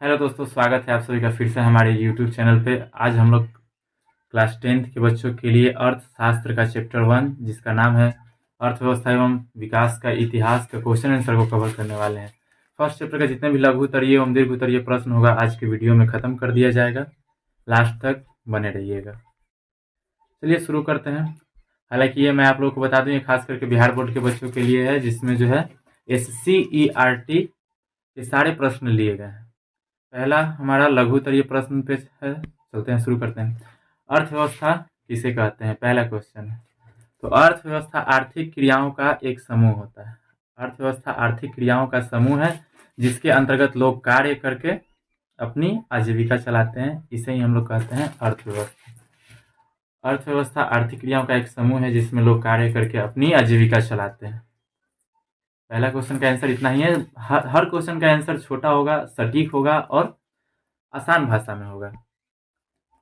Hello दोस्तों, स्वागत है आप सभी का फिर से हमारे यूट्यूब चैनल पे। आज हम लोग क्लास 10th के बच्चों के लिए अर्थशास्त्र का चैप्टर 1 जिसका नाम है अर्थव्यवस्था एवं विकास का इतिहास का क्वेश्चन आंसर को कवर करने वाले हैं। फर्स्ट चैप्टर का जितने भी लघु उत्तरीय एवं दीर्घ उत्तरीय प्रश्न होगा आज की वीडियो में ख़त्म कर दिया जाएगा। लास्ट तक बने रहिएगा। चलिए शुरू करते हैं। हालांकि ये मैं आप लोगों को बता दूं, ये खास करके बिहार बोर्ड के बच्चों के लिए है, जिसमें जो है SCERT के सारे प्रश्न लिए गए हैं। पहला हमारा लघु उत्तरीय प्रश्न पे है, चलते हैं शुरू करते हैं। अर्थव्यवस्था किसे कहते हैं, पहला क्वेश्चन है। तो अर्थव्यवस्था आर्थिक क्रियाओं का एक समूह होता है। अर्थव्यवस्था आर्थिक क्रियाओं का समूह है जिसके अंतर्गत लोग कार्य करके अपनी आजीविका चलाते हैं, इसे ही हम लोग कहते हैं अर्थव्यवस्था। अर्थव्यवस्था आर्थिक क्रियाओं का एक समूह है जिसमें लोग कार्य करके अपनी आजीविका चलाते हैं। पहला क्वेश्चन का आंसर इतना ही है। हर क्वेश्चन का आंसर छोटा होगा, सटीक होगा और आसान भाषा में होगा।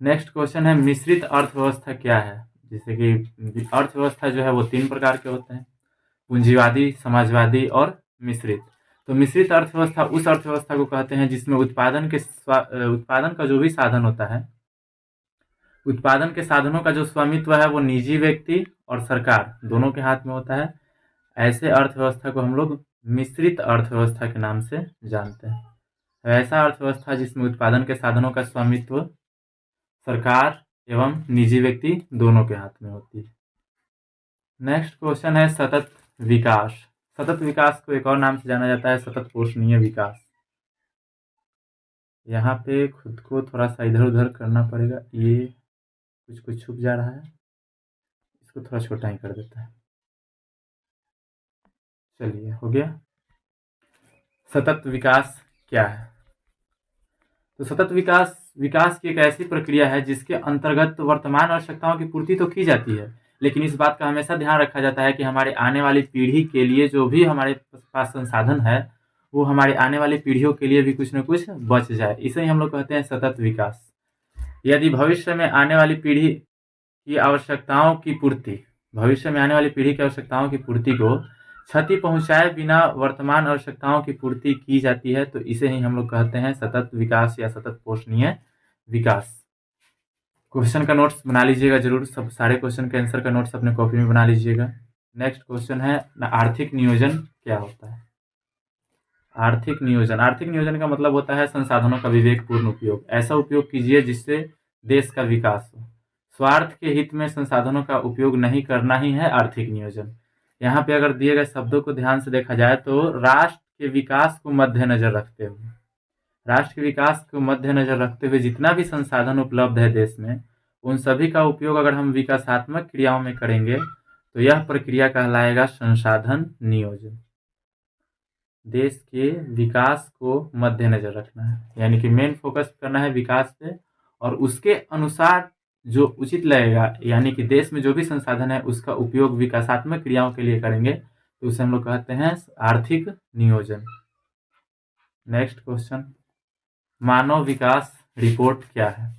नेक्स्ट क्वेश्चन है मिश्रित अर्थव्यवस्था क्या है। जैसे कि अर्थव्यवस्था जो है वो 3 प्रकार के होते हैं, पूंजीवादी, समाजवादी और मिश्रित। तो मिश्रित अर्थव्यवस्था उस अर्थव्यवस्था को कहते हैं जिसमें उत्पादन का जो भी साधन होता है, उत्पादन के साधनों का जो स्वामित्व है वो निजी व्यक्ति और सरकार दोनों के हाथ में होता है। ऐसे अर्थव्यवस्था को हम लोग मिश्रित अर्थव्यवस्था के नाम से जानते हैं। ऐसा अर्थव्यवस्था जिसमें उत्पादन के साधनों का स्वामित्व सरकार एवं निजी व्यक्ति दोनों के हाथ में होती है। नेक्स्ट क्वेश्चन है सतत विकास। सतत विकास को एक और नाम से जाना जाता है सतत पोषणीय विकास। यहाँ पे खुद को थोड़ा सा इधर उधर करना पड़ेगा, ये कुछ कुछ छुप जा रहा है, इसको थोड़ा छोटा ही कर देता है। चलिए हो गया। सतत विकास क्या है। तो सतत विकास की एक ऐसी प्रक्रिया है जिसके अंतर्गत वर्तमान आवश्यकताओं की पूर्ति तो की जाती है, लेकिन इस बात का हमेशा ध्यान रखा जाता है कि हमारे आने वाली पीढ़ी के लिए जो भी हमारे पास संसाधन है वो हमारे आने वाली पीढ़ियों के लिए भी कुछ न कुछ बच जाए, इसे ही हम लोग कहते हैं सतत विकास। यदि भविष्य में आने वाली पीढ़ी की आवश्यकताओं की पूर्ति को क्षति पहुंचाए बिना वर्तमान आवश्यकताओं की पूर्ति की जाती है तो इसे ही हम लोग कहते हैं सतत विकास या सतत पोषणीय विकास। क्वेश्चन का नोट्स बना लीजिएगा जरूर, सब सारे क्वेश्चन के आंसर का नोट्स अपने कॉपी में बना लीजिएगा। नेक्स्ट क्वेश्चन है आर्थिक नियोजन क्या होता है। आर्थिक नियोजन का मतलब होता है संसाधनों का विवेकपूर्ण उपयोग। ऐसा उपयोग कीजिए जिससे देश का विकास हो। स्वार्थ के हित में संसाधनों का उपयोग नहीं करना ही है आर्थिक नियोजन। यहाँ पे अगर दिए गए शब्दों को ध्यान से देखा जाए तो राष्ट्र के विकास को मद्देनजर रखते हुए जितना भी संसाधन उपलब्ध है देश में, उन सभी का उपयोग अगर हम विकासात्मक क्रियाओं में करेंगे तो यह प्रक्रिया कहलाएगा संसाधन नियोजन। देश के विकास को मद्देनजर रखना है, यानी कि मेन फोकस करना है विकास पे, और उसके अनुसार जो उचित लगेगा, यानी कि देश में जो भी संसाधन है उसका उपयोग विकासात्मक क्रियाओं के लिए करेंगे तो उसे हम लोग कहते हैं आर्थिक नियोजन। नेक्स्ट क्वेश्चन, मानव विकास रिपोर्ट क्या है।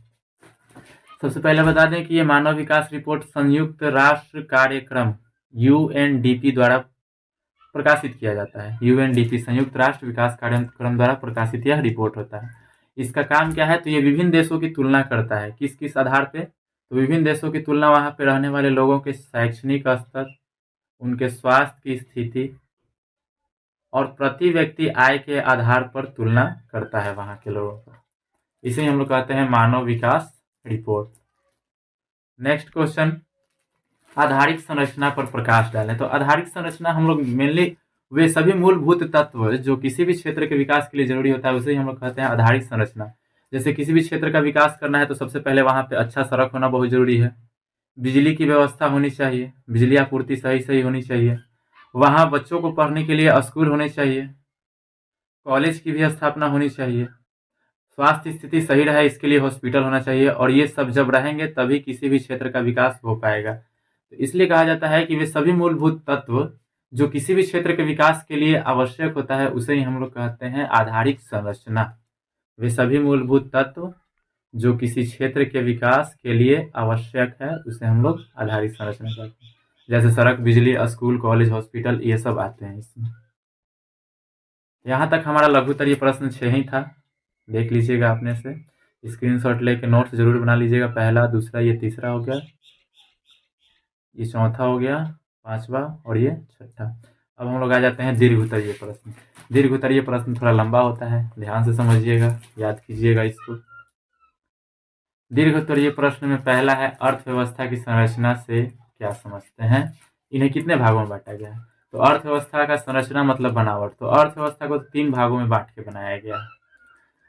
सबसे पहले बता दें कि ये मानव विकास रिपोर्ट संयुक्त राष्ट्र कार्यक्रम UNDP द्वारा प्रकाशित किया जाता है। UNDP संयुक्त राष्ट्र विकास कार्यक्रम द्वारा प्रकाशित यह रिपोर्ट होता है। इसका काम क्या है, तो ये विभिन्न देशों की तुलना करता है। किस किस आधार पे, तो विभिन्न देशों की तुलना वहाँ पे रहने वाले लोगों के शैक्षणिक स्तर, उनके स्वास्थ्य की स्थिति और प्रति व्यक्ति आय के आधार पर तुलना करता है वहाँ के लोगों का। इसे हम लोग कहते हैं मानव विकास रिपोर्ट। नेक्स्ट क्वेश्चन, आधारिक संरचना पर प्रकाश डालें। तो आधारिक संरचना हम लोग मेनली वे सभी मूलभूत तत्व जो किसी भी क्षेत्र के विकास के लिए जरूरी होता है उसे हम लोग कहते हैं आधारिक संरचना। जैसे किसी भी क्षेत्र का विकास करना है तो सबसे पहले वहाँ पे अच्छा सड़क होना बहुत जरूरी है, बिजली की व्यवस्था होनी चाहिए, बिजली आपूर्ति सही होनी चाहिए, वहाँ बच्चों को पढ़ने के लिए स्कूल होने चाहिए, कॉलेज की भी स्थापना होनी चाहिए, स्वास्थ्य स्थिति सही रहे इसके लिए हॉस्पिटल होना चाहिए, और ये सब जब रहेंगे तभी किसी भी क्षेत्र का विकास हो पाएगा। तो इसलिए कहा जाता है कि वे सभी मूलभूत तत्व जो किसी भी क्षेत्र के विकास के लिए आवश्यक होता है उसे ही हम लोग कहते हैं आधारिक संरचना। वे सभी मूलभूत तत्व जो किसी क्षेत्र के विकास के लिए आवश्यक है उसे हम लोग आधारिक संरचना कहते हैं। जैसे सड़क, बिजली, स्कूल, कॉलेज, हॉस्पिटल, ये सब आते हैं इसमें। यहाँ तक हमारा लघु उत्तरीय प्रश्न 6 ही था। देख लीजिएगा अपने से, स्क्रीनशॉट लेके नोट्स जरूर बना लीजिएगा। पहला, दूसरा, ये तीसरा हो गया, ये चौथा हो गया, पांचवा और ये छठा। अब हम लोग आ जाते हैं दीर्घ उत्तरीय प्रश्न। दीर्घ उत्तरीय प्रश्न थोड़ा लंबा होता है, ध्यान से समझिएगा, याद कीजिएगा इसको। दीर्घ उत्तरीय प्रश्न में पहला है, अर्थव्यवस्था की संरचना से क्या समझते हैं? इन्हें कितने भागों में बांटा गया है? तो अर्थव्यवस्था का संरचना मतलब बनावट। तो अर्थव्यवस्था को 3 भागों में बांट के बनाया गया है।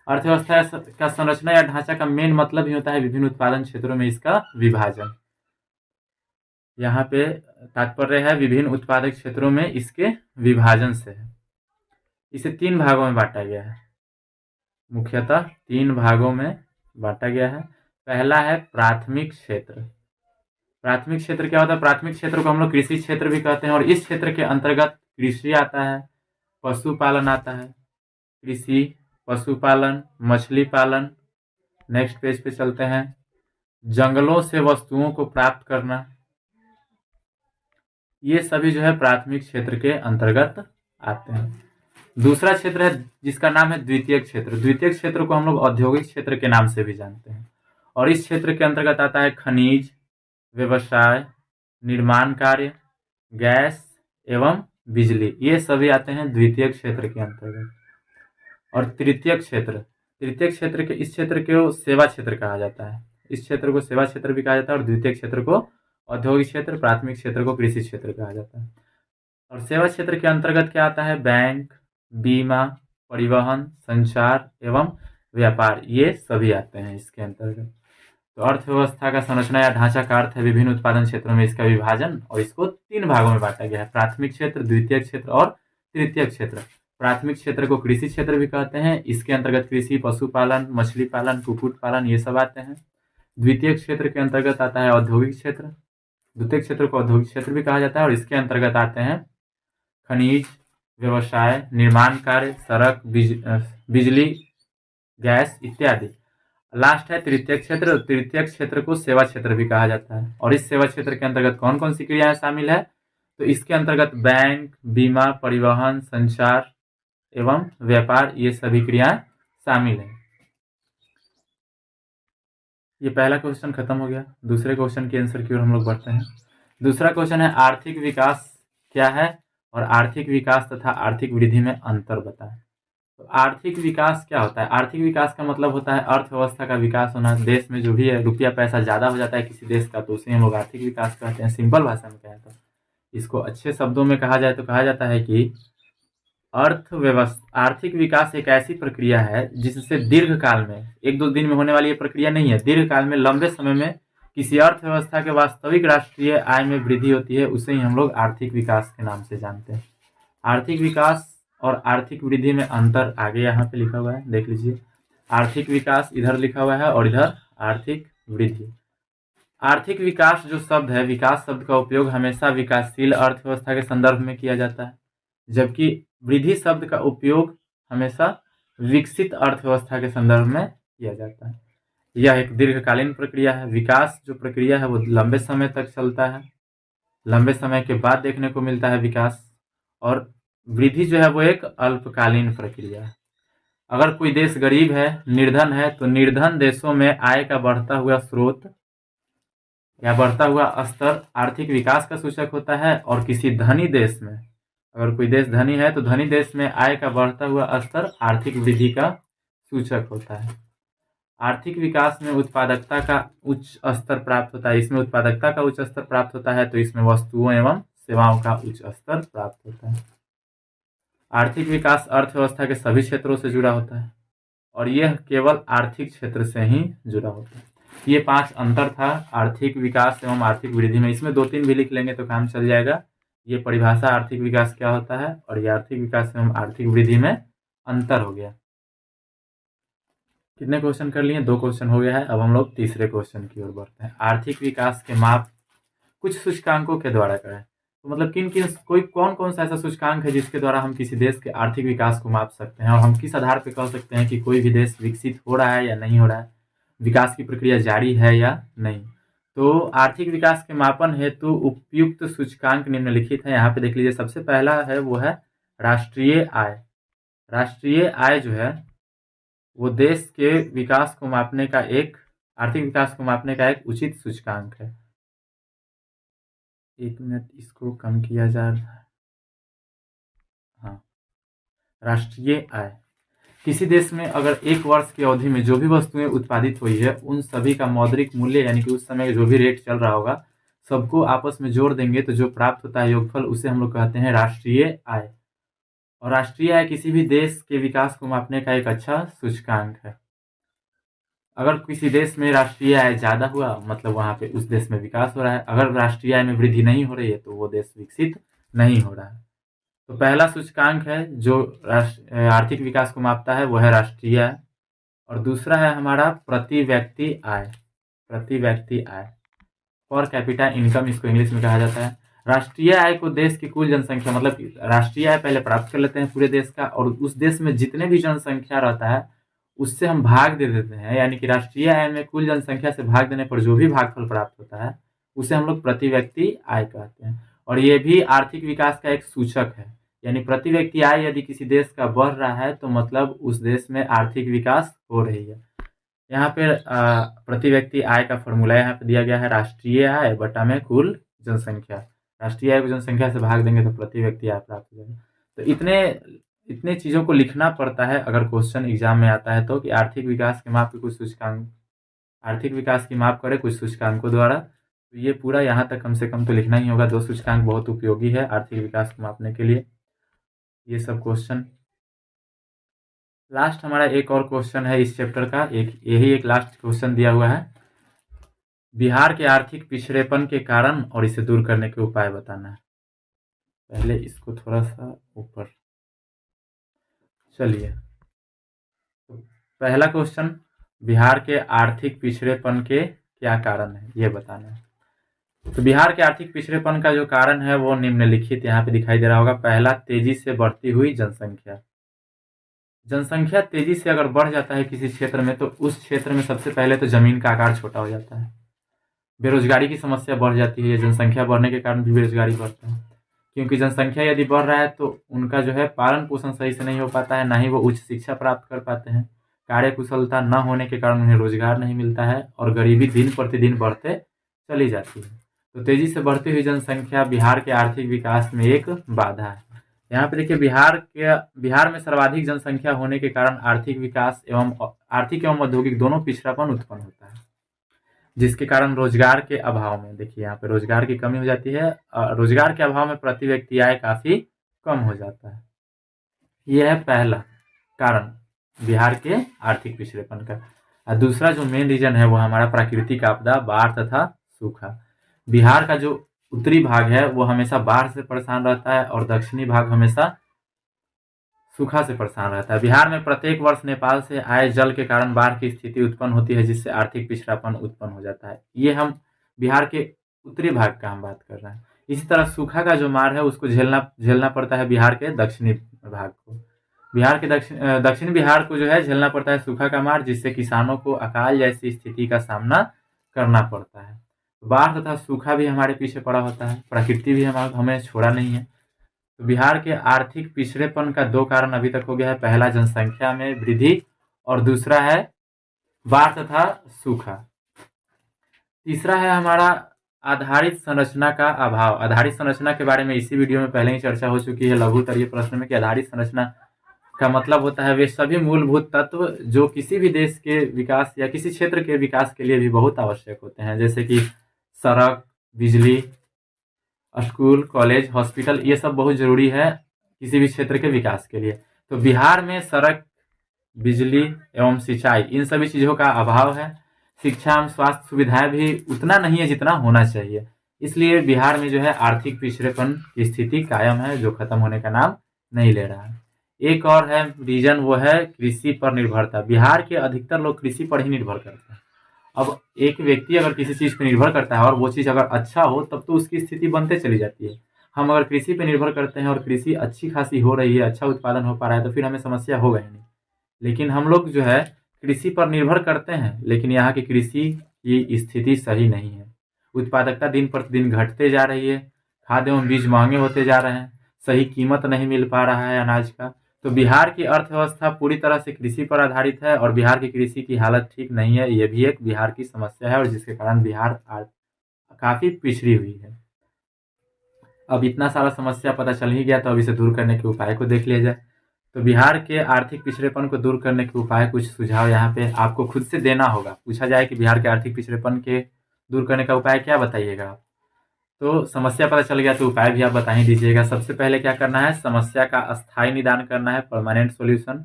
अर्थव्यवस्था का संरचना या ढांचा का मेन मतलब ही होता है विभिन्न उत्पादन क्षेत्रों में इसका विभाजन। यहाँ पे तात्पर्य है विभिन्न उत्पादक क्षेत्रों में इसके विभाजन से है। इसे 3 भागों में बांटा गया है, मुख्यतः 3 भागों में बांटा गया है। पहला है प्राथमिक क्षेत्र। प्राथमिक क्षेत्र क्या होता है? प्राथमिक क्षेत्र को हम लोग कृषि क्षेत्र भी कहते हैं, और इस क्षेत्र के अंतर्गत कृषि आता है, पशुपालन आता है, कृषि, पशुपालन, मछली पालन। नेक्स्ट पेज पे चलते हैं, जंगलों से वस्तुओं को प्राप्त करना, ये सभी जो है प्राथमिक क्षेत्र के अंतर्गत आते हैं। दूसरा क्षेत्र है जिसका नाम है द्वितीय क्षेत्र। द्वितीय क्षेत्र को हम लोग औद्योगिक क्षेत्र के नाम से भी जानते हैं, और इस क्षेत्र के अंतर्गत आता है खनिज, व्यवसाय, निर्माण कार्य, गैस एवं बिजली, ये सभी आते हैं द्वितीय क्षेत्र के अंतर्गत। और तृतीय क्षेत्र के इस क्षेत्र को सेवा क्षेत्र कहा जाता है। इस क्षेत्र को सेवा क्षेत्र भी कहा जाता है, और द्वितीय क्षेत्र को औद्योगिक क्षेत्र, प्राथमिक क्षेत्र को कृषि क्षेत्र कहा जाता है। और सेवा क्षेत्र के अंतर्गत क्या आता है? बैंक, बीमा, परिवहन, संचार एवं व्यापार, ये सभी आते हैं इसके अंतर्गत। तो अर्थव्यवस्था का संरचना या ढांचा का अर्थ है विभिन्न उत्पादन क्षेत्रों में इसका विभाजन, और इसको 3 भागों में बांटा गया है, प्राथमिक क्षेत्र, द्वितीय क्षेत्र और तृतीय क्षेत्र। प्राथमिक क्षेत्र को कृषि क्षेत्र भी कहते हैं, इसके अंतर्गत कृषि, पशुपालन, मछली पालन, कुक्कुट पालन, ये सब आते हैं। द्वितीय क्षेत्र के अंतर्गत आता है औद्योगिक क्षेत्र। द्वितीय क्षेत्र को औद्योगिक क्षेत्र भी कहा जाता है, और इसके अंतर्गत आते हैं खनिज, व्यवसाय, निर्माण कार्य, सड़क, बिजली, गैस इत्यादि। लास्ट है तृतीय क्षेत्र। तृतीय क्षेत्र को सेवा क्षेत्र भी कहा जाता है, और इस सेवा क्षेत्र के अंतर्गत कौन कौन सी क्रियाएं शामिल है? तो इसके अंतर्गत बैंक, बीमा, परिवहन, संचार एवं व्यापार, ये सभी क्रियाएं शामिल है। ये पहला क्वेश्चन खत्म हो गया। दूसरे क्वेश्चन के आंसर की ओर हम लोग बढ़ते हैं। दूसरा क्वेश्चन है, आर्थिक विकास क्या है और आर्थिक विकास तथा आर्थिक वृद्धि में अंतर बताएं। तो आर्थिक विकास क्या होता है? आर्थिक विकास का मतलब होता है अर्थव्यवस्था का विकास होना। देश में जो भी है रुपया पैसा ज्यादा हो जाता है किसी देश का, तो उसे हम लोग आर्थिक विकास कहते हैं। सिंपल भाषा में कहें तो, इसको अच्छे शब्दों में कहा जाए तो कहा जाता है कि अर्थव्यवस्था, आर्थिक विकास एक ऐसी प्रक्रिया है जिससे दीर्घ काल में, 1-2 दिन में होने वाली ये प्रक्रिया नहीं है, दीर्घ काल में, लंबे समय में किसी अर्थव्यवस्था के वास्तविक राष्ट्रीय आय में वृद्धि होती है, उसे ही हम लोग आर्थिक विकास के नाम से जानते हैं। आर्थिक विकास और आर्थिक वृद्धि में अंतर आगे यहाँ पे लिखा हुआ है, देख लीजिए। आर्थिक विकास इधर लिखा हुआ है और इधर आर्थिक वृद्धि। आर्थिक विकास जो शब्द है, विकास शब्द का उपयोग हमेशा विकासशील अर्थव्यवस्था के संदर्भ में किया जाता है, जबकि वृद्धि शब्द का उपयोग हमेशा विकसित अर्थव्यवस्था के संदर्भ में किया जाता है। यह एक दीर्घकालीन प्रक्रिया है। विकास जो प्रक्रिया है वो लंबे समय तक चलता है, लंबे समय के बाद देखने को मिलता है विकास, और वृद्धि जो है वो एक अल्पकालीन प्रक्रिया है। अगर कोई देश गरीब है, निर्धन है, तो निर्धन देशों में आय का बढ़ता हुआ स्रोत या बढ़ता हुआ स्तर आर्थिक विकास का सूचक होता है, और किसी धनी देश में, अगर कोई देश धनी है तो धनी देश में आय का बढ़ता हुआ स्तर आर्थिक वृद्धि का सूचक होता है। आर्थिक विकास में उत्पादकता का उच्च स्तर प्राप्त होता है। इसमें उत्पादकता का उच्च स्तर प्राप्त होता है, तो इसमें वस्तुओं एवं सेवाओं का उच्च स्तर प्राप्त होता है। आर्थिक विकास अर्थव्यवस्था के सभी क्षेत्रों से जुड़ा होता है, और यह केवल आर्थिक क्षेत्र से ही जुड़ा होता है। ये 5 अंतर था आर्थिक विकास एवं आर्थिक वृद्धि में। इसमें 2-3 भी लिख लेंगे तो काम चल जाएगा। ये परिभाषा आर्थिक विकास क्या होता है, और ये आर्थिक विकास एवं आर्थिक वृद्धि में अंतर हो गया। कितने क्वेश्चन कर लिए? 2 क्वेश्चन हो गया है। अब हम लोग तीसरे क्वेश्चन की ओर बढ़ते हैं। आर्थिक विकास के माप कुछ सूचकांकों के द्वारा करें। तो मतलब कौन कौन सा ऐसा सूचकांक है जिसके द्वारा हम किसी देश के आर्थिक विकास को माप सकते हैं, और हम किस आधार पर कह सकते हैं कि कोई भी देश विकसित हो रहा है या नहीं हो रहा है, विकास की प्रक्रिया जारी है या नहीं। तो आर्थिक विकास के मापन हेतु उपयुक्त सूचकांक निम्नलिखित है। यहाँ पे देख लीजिए, सबसे पहला है वो है राष्ट्रीय आय। राष्ट्रीय आय जो है वो देश के विकास को मापने का एक आर्थिक विकास को मापने का एक उचित सूचकांक है। 1 मिनट, इसको कम किया जा रहा है। हाँ, राष्ट्रीय आय। किसी देश में अगर 1 वर्ष की अवधि में जो भी वस्तुएं उत्पादित हुई है उन सभी का मौद्रिक मूल्य यानी कि उस समय जो भी रेट चल रहा होगा सबको आपस में जोड़ देंगे तो जो प्राप्त होता है योगफल उसे हम लोग कहते हैं राष्ट्रीय आय। और राष्ट्रीय आय किसी भी देश के विकास को मापने का एक अच्छा सूचकांक है। अगर किसी देश में राष्ट्रीय आय ज़्यादा हुआ मतलब वहाँ पे उस देश में विकास हो रहा है, अगर राष्ट्रीय आय में वृद्धि नहीं हो रही है तो वो देश विकसित नहीं हो रहा है। तो पहला सूचकांक है जो आर्थिक विकास को मापता है वो है राष्ट्रीय आय। और दूसरा है हमारा प्रति व्यक्ति आय। प्रति व्यक्ति आय, पर कैपिटा इनकम इसको इंग्लिश में कहा जाता है। राष्ट्रीय आय को देश की कुल जनसंख्या मतलब राष्ट्रीय आय पहले प्राप्त कर लेते हैं पूरे देश का और उस देश में जितने भी जनसंख्या रहता है उससे हम भाग दे देते हैं, यानी कि राष्ट्रीय आय में कुल जनसंख्या से भाग देने पर जो भी भागफल प्राप्त होता है उसे हम लोग प्रति व्यक्ति आय कहते हैं। और ये भी आर्थिक विकास का एक सूचक है, यानी प्रति व्यक्ति आय यदि किसी देश का बढ़ रहा है तो मतलब उस देश में आर्थिक विकास हो रही है। यहाँ पे प्रति व्यक्ति आय का फॉर्मूला यहाँ पे दिया गया है राष्ट्रीय आय बटा में कुल जनसंख्या। राष्ट्रीय आय को जनसंख्या से भाग देंगे तो प्रति व्यक्ति आय प्राप्त हो जाएगा। तो इतने चीज़ों को लिखना पड़ता है अगर क्वेश्चन एग्जाम में आता है तो कि आर्थिक विकास के माप के कुछ सूचकांक, आर्थिक विकास की माप करें कुछ सूचकांकों द्वारा। तो ये पूरा यहाँ तक कम से कम तो लिखना ही होगा। 2 सूचकांक बहुत उपयोगी है आर्थिक विकास को मापने के लिए। ये सब क्वेश्चन लास्ट हमारा एक और क्वेश्चन है इस चैप्टर का, यही एक लास्ट क्वेश्चन दिया हुआ है। बिहार के आर्थिक पिछड़ेपन के कारण और इसे दूर करने के उपाय बताना है। पहले इसको थोड़ा सा ऊपर, चलिए तो पहला क्वेश्चन, बिहार के आर्थिक पिछड़ेपन के क्या कारण है ये बताना है। तो बिहार के आर्थिक पिछड़ेपन का जो कारण है वो निम्नलिखित यहाँ पे दिखाई दे रहा होगा। पहला, तेजी से बढ़ती हुई जनसंख्या। जनसंख्या तेजी से अगर बढ़ जाता है किसी क्षेत्र में तो उस क्षेत्र में सबसे पहले तो जमीन का आकार छोटा हो जाता है, बेरोजगारी की समस्या बढ़ जाती है। जनसंख्या बढ़ने के कारण भी बेरोजगारी बढ़ता है, क्योंकि जनसंख्या यदि बढ़ रहा है तो उनका जो है पालन पोषण सही से नहीं हो पाता है, ना ही वो उच्च शिक्षा प्राप्त कर पाते हैं। कार्य कुशलता न होने के कारण उन्हें रोजगार नहीं मिलता है और गरीबी दिन प्रतिदिन बढ़ते चली जाती है। तो तेजी से बढ़ती हुई जनसंख्या बिहार के आर्थिक विकास में एक बाधा है। यहाँ पे देखिए बिहार में सर्वाधिक जनसंख्या होने के कारण आर्थिक विकास एवं औद्योगिक दोनों पिछड़ापन उत्पन्न होता है, जिसके कारण रोजगार के अभाव में, देखिए यहाँ पे रोजगार की कमी हो जाती है। रोजगार के अभाव में प्रति व्यक्ति आय काफी कम हो जाता है। यह है पहला कारण बिहार के आर्थिक पिछड़ेपन का। और दूसरा जो मेन रीजन है वो हमारा प्राकृतिक आपदा, बाढ़ तथा सूखा। बिहार का जो उत्तरी भाग है वो हमेशा बाढ़ से परेशान रहता है और दक्षिणी भाग हमेशा सूखा से परेशान रहता है। बिहार में प्रत्येक वर्ष नेपाल से आए जल के कारण बाढ़ की स्थिति उत्पन्न होती है, जिससे आर्थिक पिछड़ापन उत्पन्न हो जाता है। ये हम बिहार के उत्तरी भाग का हम बात कर रहे हैं। इसी तरह सूखा का जो मार है उसको झेलना पड़ता है बिहार के दक्षिणी भाग को। बिहार के दक्षिण बिहार को जो है झेलना पड़ता है सूखा का मार, जिससे किसानों को अकाल जैसी स्थिति का सामना करना पड़ता है। बाढ़ तथा सूखा भी हमारे पीछे पड़ा होता है, प्रकृति भी हमें छोड़ा नहीं है। तो बिहार के आर्थिक पिछड़ेपन का 2 कारण अभी तक हो गया है। पहला जनसंख्या में वृद्धि और दूसरा है बाढ़ तथा सूखा। तीसरा है हमारा आधारित संरचना का अभाव। आधारित संरचना के बारे में इसी वीडियो में पहले ही चर्चा हो चुकी है लघुत्तरीय प्रश्न में कि आधारित संरचना का मतलब होता है वे सभी मूलभूत तत्व जो किसी भी देश के विकास या किसी क्षेत्र के विकास के लिए भी बहुत आवश्यक होते हैं, जैसे कि सड़क, बिजली, स्कूल, कॉलेज, हॉस्पिटल, ये सब बहुत जरूरी है किसी भी क्षेत्र के विकास के लिए। तो बिहार में सड़क, बिजली एवं सिंचाई इन सभी चीज़ों का अभाव है। शिक्षा एवं स्वास्थ्य सुविधाएं भी उतना नहीं है जितना होना चाहिए। इसलिए बिहार में जो है आर्थिक पिछड़ेपन की स्थिति कायम है, जो खत्म होने का नाम नहीं ले रहा है। एक और है रीजन, वो है कृषि पर निर्भरता। बिहार के अधिकतर लोग कृषि पर ही निर्भर करते हैं। अब एक व्यक्ति अगर किसी चीज़ पर निर्भर करता है और वो चीज़ अगर अच्छा हो तब तो उसकी स्थिति बनते चली जाती है। हम अगर कृषि पर निर्भर करते हैं और कृषि अच्छी खासी हो रही है, अच्छा उत्पादन हो पा रहा है, तो फिर हमें समस्या होगा ही नहीं। लेकिन हम लोग जो है कृषि पर निर्भर करते हैं, लेकिन यहाँ की कृषि की स्थिति सही नहीं है। उत्पादकता दिन प्रतिदिन घटते जा रही है, खाद एवं बीज महंगे होते जा रहे हैं, सही कीमत नहीं मिल पा रहा है अनाज का, तो बिहार की अर्थव्यवस्था पूरी तरह से कृषि पर आधारित है और बिहार की कृषि की हालत ठीक नहीं है। ये भी एक बिहार की समस्या है और जिसके कारण बिहार काफ़ी पिछड़ी हुई है। अब इतना सारा समस्या पता चल ही गया, तो अब इसे दूर करने के उपाय को देख लिया जाए। तो बिहार के आर्थिक पिछड़ेपन को दूर करने के उपाय, कुछ सुझाव यहाँ पे आपको खुद से देना होगा। पूछा जाए कि बिहार के आर्थिक पिछड़ेपन के दूर करने का उपाय क्या बताइएगा आप? तो समस्या पता चल गया, तो उपाय भी आप बता ही दीजिएगा। सबसे पहले क्या करना है, समस्या का अस्थायी निदान करना है, परमानेंट सॉल्यूशन।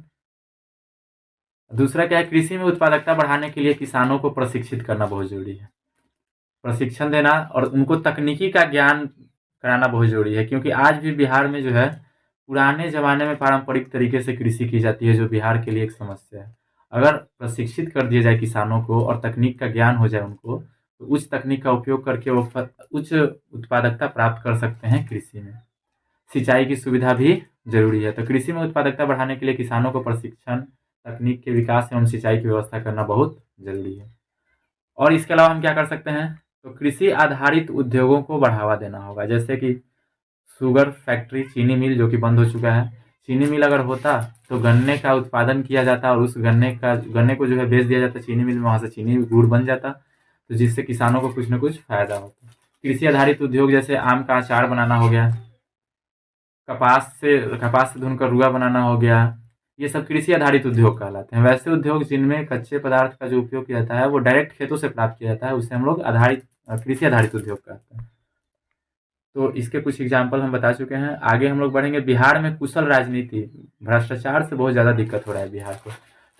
दूसरा क्या है, कृषि में उत्पादकता बढ़ाने के लिए किसानों को प्रशिक्षित करना बहुत जरूरी है। प्रशिक्षण देना और उनको तकनीकी का ज्ञान कराना बहुत जरूरी है, क्योंकि आज भी बिहार में जो है पुराने ज़माने में पारंपरिक तरीके से कृषि की जाती है, जो बिहार के लिए एक समस्या है। अगर प्रशिक्षित कर दिया जाए किसानों को और तकनीक का ज्ञान हो जाए उनको, तो उच्च तकनीक का उपयोग करके वो उच्च उत्पादकता प्राप्त कर सकते हैं कृषि में। सिंचाई की सुविधा भी जरूरी है। तो कृषि में उत्पादकता बढ़ाने के लिए किसानों को प्रशिक्षण, तकनीक के विकास एवं सिंचाई की व्यवस्था करना बहुत जरूरी है। और इसके अलावा हम क्या कर सकते हैं, तो कृषि आधारित उद्योगों को बढ़ावा देना होगा, जैसे कि शुगर फैक्ट्री, चीनी मिल जो कि बंद हो चुका है। चीनी मिल अगर होता तो गन्ने का उत्पादन किया जाता और उस गन्ने को जो है बेच दिया जाता चीनी मिल में, वहाँ से चीनी गुड़ बन जाता, तो जिससे किसानों को कुछ न कुछ फायदा होता। कृषि आधारित उद्योग जैसे आम का अचार बनाना हो गया, कपास से धुनकर रुआ बनाना हो गया, ये सब कृषि आधारित उद्योग कहलाते हैं। वैसे उद्योग जिनमें कच्चे पदार्थ का जो उपयोग किया जाता है वो डायरेक्ट खेतों से प्राप्त किया जाता है, उसे हम लोग कृषि आधारित उद्योग कहते हैं। तो इसके कुछ एग्जाम्पल हम बता चुके हैं। आगे हम लोग बढ़ेंगे। बिहार में कुशल राजनीति, भ्रष्टाचार से बहुत ज़्यादा दिक्कत हो रहा है बिहार को,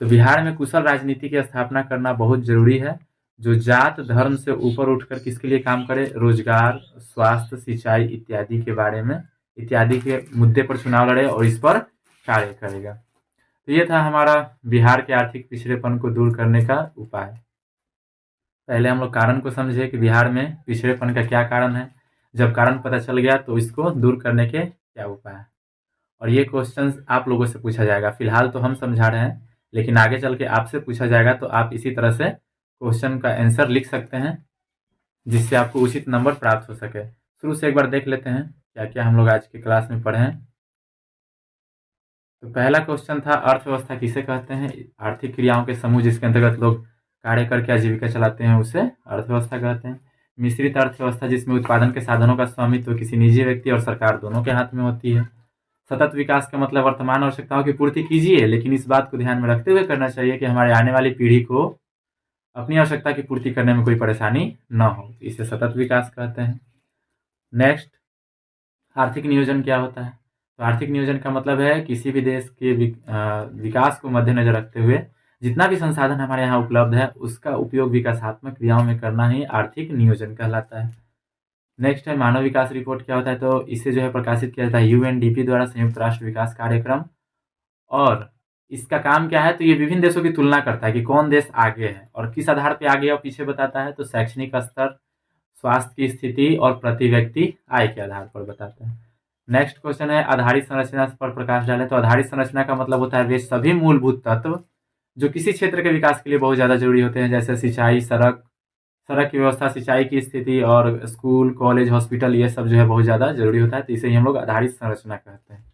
तो बिहार में कुशल राजनीति की स्थापना करना बहुत जरूरी है, जो जात धर्म से ऊपर उठकर किसके लिए काम करे, रोजगार, स्वास्थ्य, सिंचाई इत्यादि के बारे में, इत्यादि के मुद्दे पर चुनाव लड़े और इस पर कार्य करेगा। तो ये था हमारा बिहार के आर्थिक पिछड़ेपन को दूर करने का उपाय। पहले हम लोग कारण को समझे कि बिहार में पिछड़ेपन का क्या कारण है। जब कारण पता चल गया तो इसको दूर करने के क्या उपाय है। और ये क्वेश्चंस आप लोगों से पूछा जाएगा। फिलहाल तो हम समझा रहे हैं, लेकिन आगे चल के आपसे पूछा जाएगा, तो आप इसी तरह से क्वेश्चन का आंसर लिख सकते हैं, जिससे आपको उचित नंबर प्राप्त हो सके। शुरू से एक बार देख लेते हैं क्या क्या हम लोग आज की क्लास में पढ़े हैं। तो पहला क्वेश्चन था, अर्थव्यवस्था किसे कहते हैं? आर्थिक क्रियाओं के समूह जिसके अंतर्गत लोग कार्य करके आजीविका चलाते हैं, उसे अर्थव्यवस्था कहते हैं। मिश्रित अर्थव्यवस्था, जिसमें उत्पादन के साधनों का स्वामित्व किसी निजी व्यक्ति और सरकार दोनों के हाथ में होती है। सतत विकास का मतलब वर्तमान आवश्यकताओं की पूर्ति कीजिए, लेकिन इस बात को ध्यान में रखते हुए करना चाहिए कि हमारे आने वाली पीढ़ी को अपनी आवश्यकता की पूर्ति करने में कोई परेशानी न हो, इसे सतत विकास कहते हैं। नेक्स्ट, आर्थिक नियोजन क्या होता है? तो आर्थिक नियोजन का मतलब है किसी भी देश के विकास को मद्देनजर रखते हुए जितना भी संसाधन हमारे यहाँ उपलब्ध है उसका उपयोग विकासात्मक क्रियाओं में करना ही आर्थिक नियोजन कहलाता है। नेक्स्ट है, मानव विकास रिपोर्ट क्या होता है? तो इसे जो है प्रकाशित किया जाता है यूएनडीपी द्वारा, संयुक्त राष्ट्र विकास कार्यक्रम। और इसका काम क्या है? तो ये विभिन्न देशों की तुलना करता है कि कौन देश आगे है और किस आधार पे आगे और पीछे बताता है। तो शैक्षणिक स्तर, स्वास्थ्य की स्थिति और प्रति व्यक्ति आय के आधार पर बताता है। नेक्स्ट क्वेश्चन है, आधारित संरचना पर प्रकाश डालें। तो आधारित संरचना का मतलब होता है वे सभी मूलभूत तत्व जो किसी क्षेत्र के विकास के लिए बहुत ज़्यादा जरूरी होते हैं, जैसे सिंचाई, सड़क की व्यवस्था, सिंचाई की स्थिति और स्कूल, कॉलेज, हॉस्पिटल, ये सब जो है बहुत ज़्यादा जरूरी होता है, तो इसे ही हम लोग आधारित संरचना कहते हैं।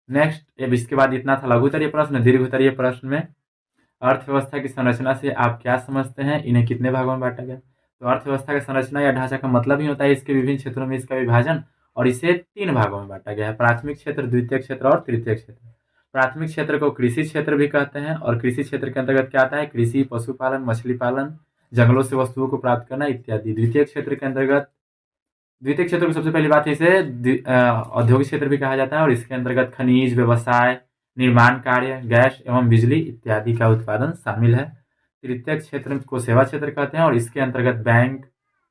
नेक्स्ट, अब इसके बाद इतना था लघु उत्तरीय प्रश्न। दीर्घ उत्तरीय प्रश्न में, अर्थव्यवस्था की संरचना से आप क्या समझते हैं, इन्हें कितने भागों में बांटा गया? तो अर्थव्यवस्था की संरचना या ढांचा का मतलब ही होता है इसके विभिन्न क्षेत्रों में इसका विभाजन, और इसे 3 भागों में बांटा गया है, प्राथमिक क्षेत्र, द्वितीय क्षेत्र और तृतीय क्षेत्र। प्राथमिक क्षेत्र को कृषि क्षेत्र भी कहते हैं, और कृषि क्षेत्र के अंतर्गत क्या आता है? कृषि, पशुपालन, मछली पालन, जंगलों से वस्तुओं को प्राप्त करना इत्यादि। द्वितीय क्षेत्र के अंतर्गत, द्वितीय क्षेत्र को सबसे पहली बात है इसे औद्योगिक क्षेत्र भी कहा जाता है, और इसके अंतर्गत खनिज, व्यवसाय, निर्माण कार्य, गैस एवं बिजली इत्यादि का उत्पादन शामिल है। तृतीय क्षेत्र को सेवा क्षेत्र कहते हैं, और इसके अंतर्गत बैंक,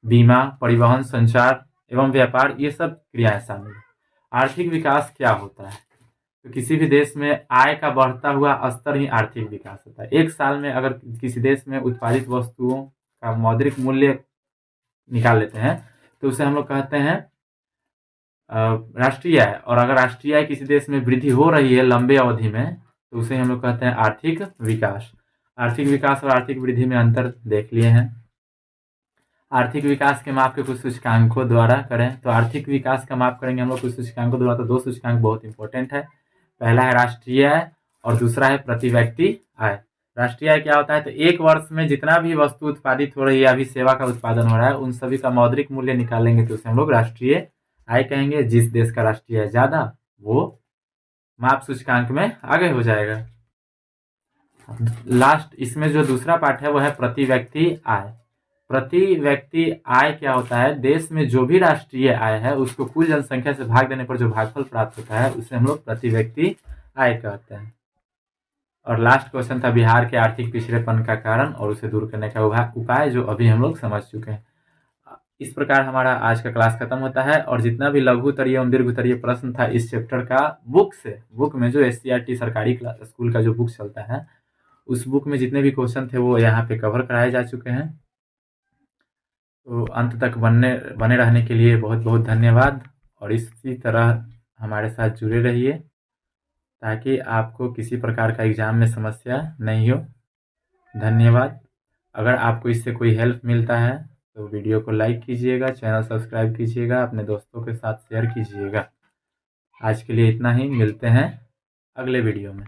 बीमा, परिवहन, संचार एवं व्यापार, ये सब क्रियाएं शामिल है। आर्थिक विकास क्या होता है? तो किसी भी देश में आय का बढ़ता हुआ स्तर ही आर्थिक विकास होता है। एक साल में अगर किसी देश में उत्पादित वस्तुओं का मौद्रिक मूल्य निकाल लेते हैं तो उसे हम लोग कहते हैं राष्ट्रीय आय, और अगर राष्ट्रीय आय किसी देश में वृद्धि हो रही है लंबे अवधि में तो उसे हम लोग कहते हैं आर्थिक विकास। आर्थिक विकास और आर्थिक वृद्धि में अंतर देख लिए हैं। आर्थिक विकास के माप के कुछ सूचकांकों द्वारा करें, तो आर्थिक विकास का माप करेंगे हम लोग कुछ सूचकांकों द्वारा। तो 2 सूचकांक बहुत इंपॉर्टेंट है। पहला है राष्ट्रीय आय और दूसरा है प्रति व्यक्ति आय। राष्ट्रीय आय क्या होता है? तो एक वर्ष में जितना भी वस्तु उत्पादित हो रही है, अभी सेवा का उत्पादन हो रहा है, उन सभी का मौद्रिक मूल्य निकालेंगे तो उसे हम लोग राष्ट्रीय आय कहेंगे। जिस देश का राष्ट्रीय आय ज्यादा, वो माप सूचकांक में आगे हो जाएगा। लास्ट इसमें जो दूसरा पार्ट है वो है प्रति व्यक्ति आय। प्रति व्यक्ति आय क्या होता है? देश में जो भी राष्ट्रीय आय है उसको कुल जनसंख्या से भाग देने पर जो भागफल प्राप्त होता है उसे हम लोग प्रति व्यक्ति आय कहते हैं। और लास्ट क्वेश्चन था बिहार के आर्थिक पिछड़ेपन का कारण और उसे दूर करने का उपाय, जो अभी हम लोग समझ चुके हैं। इस प्रकार हमारा आज का क्लास खत्म होता है। और जितना भी लघु उत्तरीय एवं दीर्घ उत्तरीय प्रश्न था इस चैप्टर का, बुक में जो SCERT सरकारी स्कूल का जो बुक चलता है, उस बुक में जितने भी क्वेश्चन थे वो यहाँ पे कवर कराए जा चुके हैं। तो अंत तक बने रहने के लिए बहुत बहुत धन्यवाद। और इसी तरह हमारे साथ जुड़े रहिए ताकि आपको किसी प्रकार का एग्जाम में समस्या नहीं हो। धन्यवाद। अगर आपको इससे कोई हेल्प मिलता है तो वीडियो को लाइक कीजिएगा, चैनल सब्सक्राइब कीजिएगा, अपने दोस्तों के साथ शेयर कीजिएगा। आज के लिए इतना ही, मिलते हैं अगले वीडियो में।